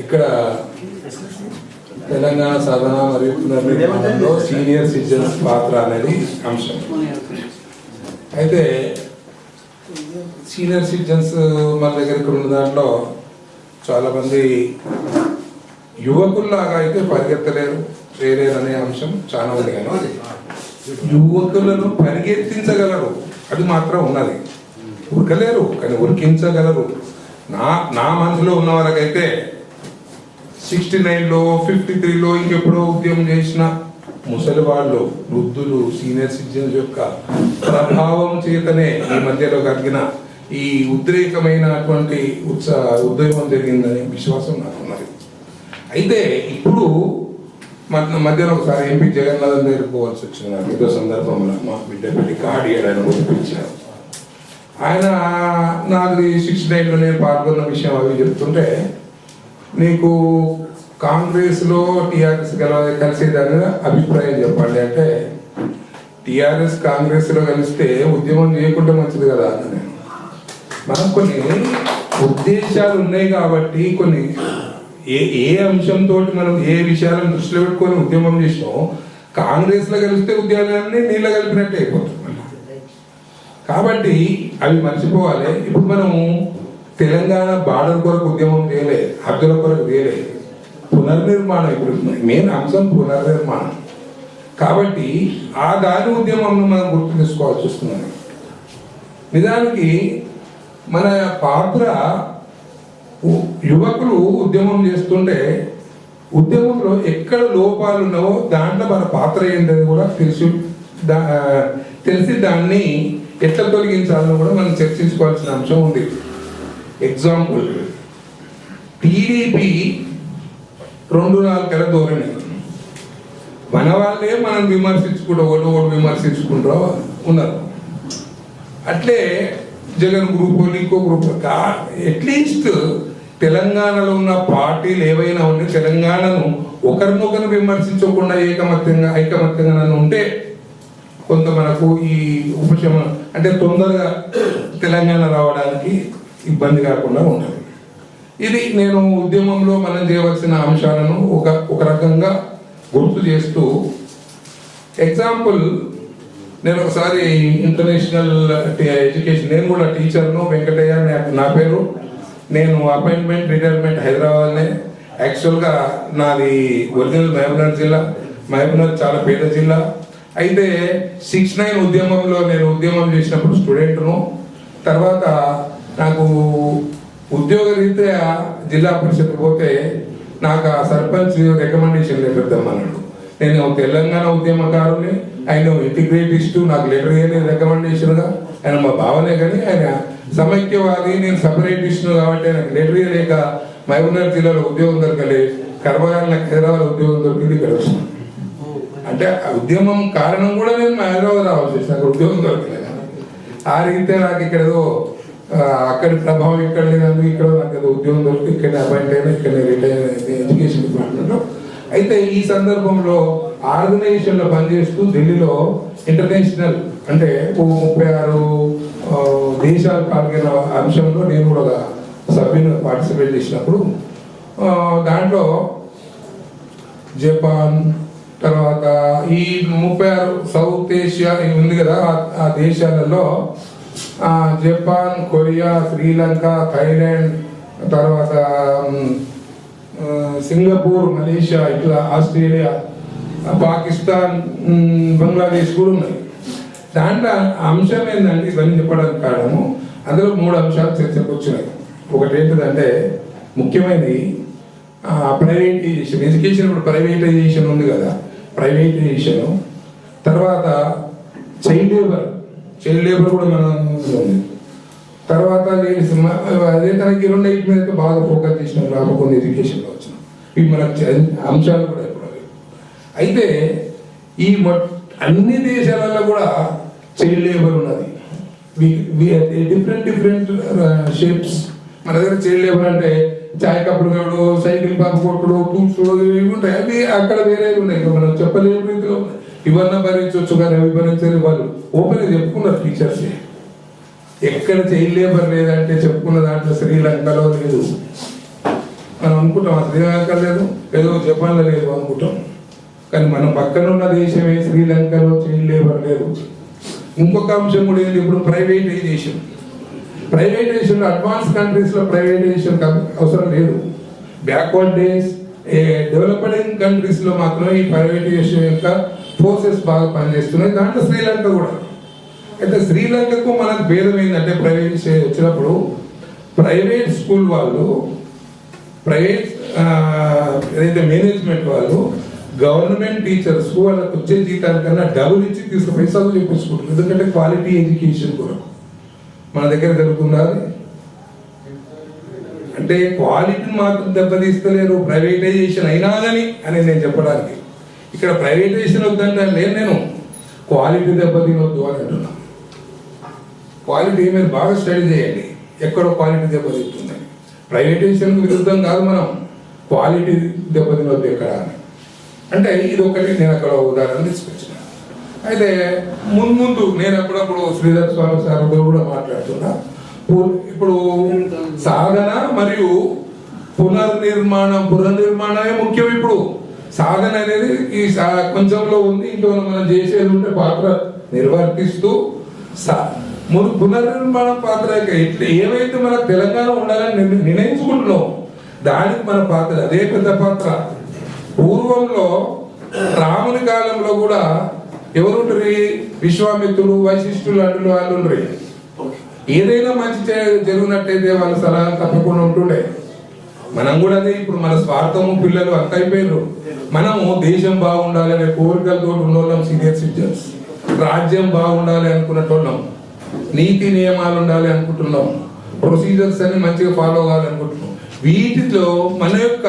ఇక్కడ తెలంగాణ సాధన మరియు పునర్నిర్మాణంలో senior citizens పాత్ర అనేది అంశం. అయితే సీనియర్ సిటిజన్స్ మన దగ్గరికి ఉన్న దాంట్లో చాలామంది యువకుల్లాగా అయితే పరిగెత్తలేరు, చేయలేరు అనే అంశం చాలా ఉంది. కానీ యువకులను పరిగెత్తించగలరు, అది మాత్రం ఉన్నది. ఉరకలేరు కానీ ఉరికించగలరు. నా మనసులో ఉన్న వరకైతే 69లో 53లో ఇంకెప్పుడో ఉద్యమం చేసిన ముసలి వాళ్ళు, వృద్ధులు, సీనియర్ సిటిజన్స్ యొక్క ప్రభావం చేతనే ఈ మధ్యలో కలిగిన ఈ ఉద్రేకమైనటువంటి ఉద్యమం జరిగిందనే విశ్వాసం నాకు ఉన్నది. అయితే ఇప్పుడు మధ్యలో ఒకసారి ఎంపీ జగన్నాథన్ దగ్గరికి పోవాల్సి వచ్చింది. నాకు ఏదో సందర్భంలో మా బిడ్డ పెళ్లి కార్డు ఇవ్వడానికి పిలిచారు. ఆయన నాకు 69లో నేను పాల్గొన్న విషయం అవి చెప్తుంటే, నీకు కాంగ్రెస్లో టీఆర్ఎస్ కలిసేదాని అభిప్రాయం చెప్పండి అంటే, టీఆర్ఎస్ కాంగ్రెస్లో కలిస్తే ఉద్యమం చేయకుండా మంచిది కదా అని నేను. మనం కొన్ని ఉద్దేశాలు ఉన్నాయి కాబట్టి కొన్ని ఏ అంశంతో మనం ఏ విషయాలను దృష్టిలో పెట్టుకొని ఉద్యమం చేసినాం, కాంగ్రెస్లో కలిస్తే ఉద్యమాలన్నీ నీళ్ళ కలిపినట్టే అయిపోతుంది. కాబట్టి అవి మర్చిపోవాలి. ఇప్పుడు మనము తెలంగాణ బార్డర్ కొరకు ఉద్యమం చేయలే, హద్దుల కొరకు చేయలే, పునర్నిర్మాణం. ఇప్పుడు మెయిన్ అంశం పునర్నిర్మాణం. కాబట్టి ఆ దాని ఉద్యమం మనం గుర్తు తీసుకోవాల్సి వస్తుంది. నిజానికి మన పాత్ర, యువకులు ఉద్యమం చేస్తుంటే ఉద్యమంలో ఎక్కడ లోపాలు ఉన్నావో దాంట్లో మన పాత్ర ఏంటని కూడా తెలిసి దాన్ని ఎట్లా తొలగించాలని కూడా మనం చర్చించుకోవాల్సిన అంశం ఉంది. ఎగ్జాంపుల్, టీడీపీ 2-4 ధోరణి. మన వాళ్ళే మనం విమర్శించుకుంటూ ఒకటి విమర్శించుకుంటూ ఉన్నారు. అట్లే జగన్ గ్రూప్, ఇంకో గ్రూప్. అట్లీస్ట్ తెలంగాణలో ఉన్న పార్టీలు ఏవైనా ఉంటే తెలంగాణను ఒకరినొకరు విమర్శించకుండా ఐకమత్యంగా ఉంటే కొంత మనకు ఈ ఉపశమనం అంటే తొందరగా తెలంగాణ రావడానికి ఇబ్బంది కాకుండా ఉంటుంది. ఇది నేను ఉద్యమంలో మనం చేయవలసిన అంశాలను ఒక రకంగా గుర్తు చేస్తూ, ఎగ్జాంపుల్, నేను ఒకసారి ఇంటర్నేషనల్ ఎడ్యుకేషన్, నేను కూడా టీచర్ను, వెంకటయ్య నా పేరు. నేను అపాయింట్మెంట్ రిటైర్మెంట్ హైదరాబాద్నే. యాక్చువల్గా నాది ఒరిజినల్ మహబూబ్నగర్ జిల్లా. మహబూబ్నగర్ చాలా పేద జిల్లా. అయితే 69 ఉద్యమంలో నేను ఉద్యమం చేసినప్పుడు స్టూడెంట్ను. తర్వాత నాకు ఉద్యోగ రీత్యా జిల్లా పరిషత్ పోతే నాకు ఆ సర్పంచ్ రికమెండేషన్ లెటర్ తెమ్మన్నాడు. నేను తెలంగాణ ఉద్యమకారుని, ఆయన ఇంటిగ్రేటిస్టు, నాకు లెటర్ వేయలేదు రికమెండేషన్గా. ఆయన మా భావనే, కానీ ఆయన సమైక్యవాది, నేను సపరేటిస్టు కాబట్టి ఆయనకు లెటర్ వేయలేక మహబూబ్నగర్ జిల్లాలో ఉద్యోగం దొరకలే. కర్మగాలి నాకు హైదరాబాద్ ఉద్యోగం దొరికింది, ఇక్కడ వచ్చినాను. అంటే ఉద్యమం కారణం కూడా నేను హైదరాబాద్ రావాల్సి వచ్చింది, నాకు ఉద్యోగం దొరకలేదు. ఆ రీతే నాకు ఇక్కడ ఏదో అక్కడి ప్రభావం ఇక్కడ లేనందుకు ఇక్కడ నాకు ఏదో ఉద్యోగం దొరికి ఇక్కడ అపాయింట్ అయినా, ఇక్కడ రిటైర్ అయింది ఎడ్యుకేషన్ డిపార్ట్మెంట్లో. అయితే ఈ సందర్భంలో ఆర్గనైజేషన్లో పనిచేస్తూ ఢిల్లీలో ఇంటర్నేషనల్ అంటే 36 దేశాలు పాల్గొన్న అంశంలో నేను కూడా సభ్యులు పార్టిసిపేట్ చేసినప్పుడు దాంట్లో జపాన్, తర్వాత ఈ 36 సౌత్ ఏషియా ఇవి ఉంది కదా, ఆ దేశాలలో జపాన్, కొరియా, శ్రీలంక, థైలాండ్, తర్వాత సింగపూర్, మలేషియా, ఇట్లా ఆస్ట్రేలియా, పాకిస్తాన్, బంగ్లాదేశ్ కూడా ఉన్నాయి. దాంట్లో అంశం ఏంటంటే, ఇవన్నీ చెప్పడానికి కారణము అందులో 3 అంశాలు చర్చకు వచ్చినాయి. ఒకటి ఏంటిదంటే ముఖ్యమైనది ప్రైవేటైజేషన్. ఎడ్యుకేషన్ ఇప్పుడు ప్రైవేటైజేషన్ ఉంది కదా, ప్రైవేటైజేషన్. తర్వాత చైల్డ్ లేబర్ కూడా మనం ఉంది. తర్వాత అదే తనకి 2 మీద బాగా ఫోకస్ చేసినాం రాబోకుండా ఎడ్యుకేషన్లో వచ్చినాం. ఇవి మనకు అంశాలు కూడా ఇప్పుడు. అయితే ఈ అన్ని దేశాలలో కూడా చైల్డ్ లేబర్ ఉన్నది. Different shapes. మన దగ్గర చైల్డ్ లేబర్ అంటే చాయ్ కప్పులు కాడు, సైకిల్ పాప కొట్టుడు, కూర్చుడు, ఇవి ఉంటాయి. అవి అక్కడ వేరే ఉన్నాయి, మనం చెప్పలేని రీతిలో ఇవన్నీ భరించవచ్చు, కానీ అవి భరించని వాళ్ళు ఓపెన్గా చెప్పుకున్నారు టీచర్స్. ఎక్కడ చైల్డ్ లేబర్ లేదంటే చెప్పుకున్న దాంట్లో శ్రీలంకలో లేదు, మనం అనుకుంటాం శ్రీలంక లేదు, ఏదో జపాన్లో లేదు అనుకుంటాం. కానీ మన పక్కన ఉన్న దేశమే శ్రీలంకలో చైల్డ్ లేబర్ లేదు. ఇంకొక అంశం కూడా ఏంటి, ఇప్పుడు ప్రైవేటైజేషన్ అడ్వాన్స్ కంట్రీస్లో ప్రైవేటైజేషన్ అవసరం లేదు. బ్యాక్వర్డ్ డేస్ డెవలప్డింగ్ కంట్రీస్లో మాత్రమే ఈ ప్రైవేటైజేషన్ యొక్క ప్రోసెస్ బాగా పనిచేస్తున్నాయి. దాంట్లో శ్రీలంక కూడా. అయితే శ్రీలంకకు మనకు భేదం ఏంటంటే ప్రైవేటైజేషన్ వచ్చినప్పుడు ప్రైవేట్ స్కూల్ వాళ్ళు, ప్రైవేట్ ఏదైతే మేనేజ్మెంట్ వాళ్ళు గవర్నమెంట్ టీచర్స్ వాళ్ళకి వచ్చే జీతాల కన్నా డబుల్ ఇచ్చి తీసుకుపోయి చదువు చెప్పించుకుంటారు. ఎందుకంటే క్వాలిటీ ఎడ్యుకేషన్ కొరకు. మన దగ్గర జరుగుతుందా అది? అంటే క్వాలిటీని మాత్రం దెబ్బతీస్తలేరు ప్రైవేటైజేషన్ అయినా కానీ అని నేను చెప్పడానికి. ఇక్కడ ప్రైవేటైజేషన్ వద్దంటే లేదు, నేను క్వాలిటీ దెబ్బతినొద్దు అని అంటున్నా. క్వాలిటీ మీరు బాగా స్టడీ చేయండి, ఎక్కడో క్వాలిటీ దెబ్బతింటుంది. ప్రైవేటైజేషన్కి విరుద్ధం కాదు మనం, క్వాలిటీ దెబ్బతినొద్దు ఎక్కడ అని. అంటే ఇది ఒకటి నేను అక్కడ ఉదాహరణ తీసుకొచ్చిన. అయితే ముందు నేను అప్పుడప్పుడు శ్రీధర్ స్వామి సార్తో కూడా మాట్లాడుతున్నా. ఇప్పుడు సాధన మరియు పునర్నిర్మాణమే ముఖ్యం. ఇప్పుడు సాధన అనేది ఈ కొంచెంలో ఉంది, ఇంకో మనం చేసేది ఉంటే పాత్ర నిర్వర్తిస్తూ పునర్నిర్మాణం పాత్ర ఏవైతే మన తెలంగాణ ఉండాలని నిర్ణయించుకుంటున్నాం దానికి మన పాత్ర అదే పెద్ద పాత్ర. పూర్వంలో రాముని కాలంలో కూడా ఎవరుంటారు? విశ్వామిత్రుడు, వశిష్ఠులు అంటున్న వాళ్ళు ఉండరు. ఏదైనా మంచి జరిగినట్టయితే వాళ్ళ సలహా తప్పకుండా ఉంటుండే. మనం కూడా అదే. ఇప్పుడు మన స్వార్థము పిల్లలు అంత అయిపోయారు. మనము దేశం బాగుండాలి అనే కోరికలతో ఉన్నోళ్ళం సీనియర్ సిటిజన్స్. రాజ్యం బాగుండాలి అనుకున్నట్టున్నాం, నీతి నియమాలు ఉండాలి అనుకుంటున్నాం, ప్రొసీజర్స్ అన్ని మంచిగా ఫాలో కావాలనుకుంటున్నాం. వీటిలో మన యొక్క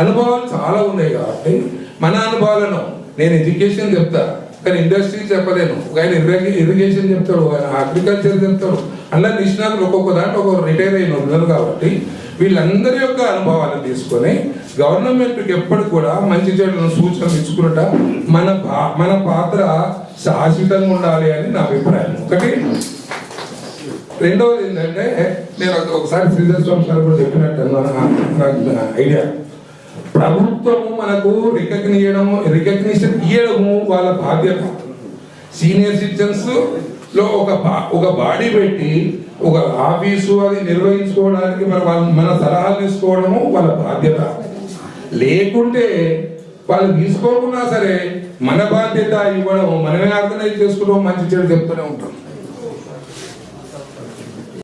అనుభవాలు చాలా ఉన్నాయి. కాబట్టి మన అనుభవాలను నేను ఎడ్యుకేషన్ చెప్తా, కానీ ఇండస్ట్రీ చెప్పలేను. ఆయన ఇరిగేషన్ చెప్తాడు, ఆయన అగ్రికల్చర్ చెప్తాడు. అలా నిష్ణాతులు ఒక్కొక్క దాంట్లో ఒక రిటైర్ అయిన ఉన్నారు. కాబట్టి వీళ్ళందరి యొక్క అనుభవాలను తీసుకొని గవర్నమెంట్కి ఎప్పటికి కూడా మంచి చెడులను సూచనలు ఇచ్చుకున్నట మన పాత్ర శాశ్వతంగా ఉండాలి అని నా అభిప్రాయం. ఒకటి. రెండవది ఏంటంటే నేను ఒకసారి శ్రీధర్ స్వామి సార్ కూడా చెప్పినట్టు నాకు ఐడియా, ప్రభుత్వము మనకు రికగ్నిషన్ ఇవ్వడము వాళ్ళ బాధ్యత. సీనియర్ సిటిజన్స్ లో ఒక బాడీ పెట్టి ఒక ఆఫీసు అది నిర్వహించుకోవడానికి మన సలహాలు తీసుకోవడము వాళ్ళ బాధ్యత. లేకుంటే వాళ్ళు తీసుకోకున్నా సరే మన బాధ్యత ఇవ్వడం, మనమే ఆర్గనైజ్ చేసుకోవడం, మంచి చెడు చెప్తూనే ఉంటాం.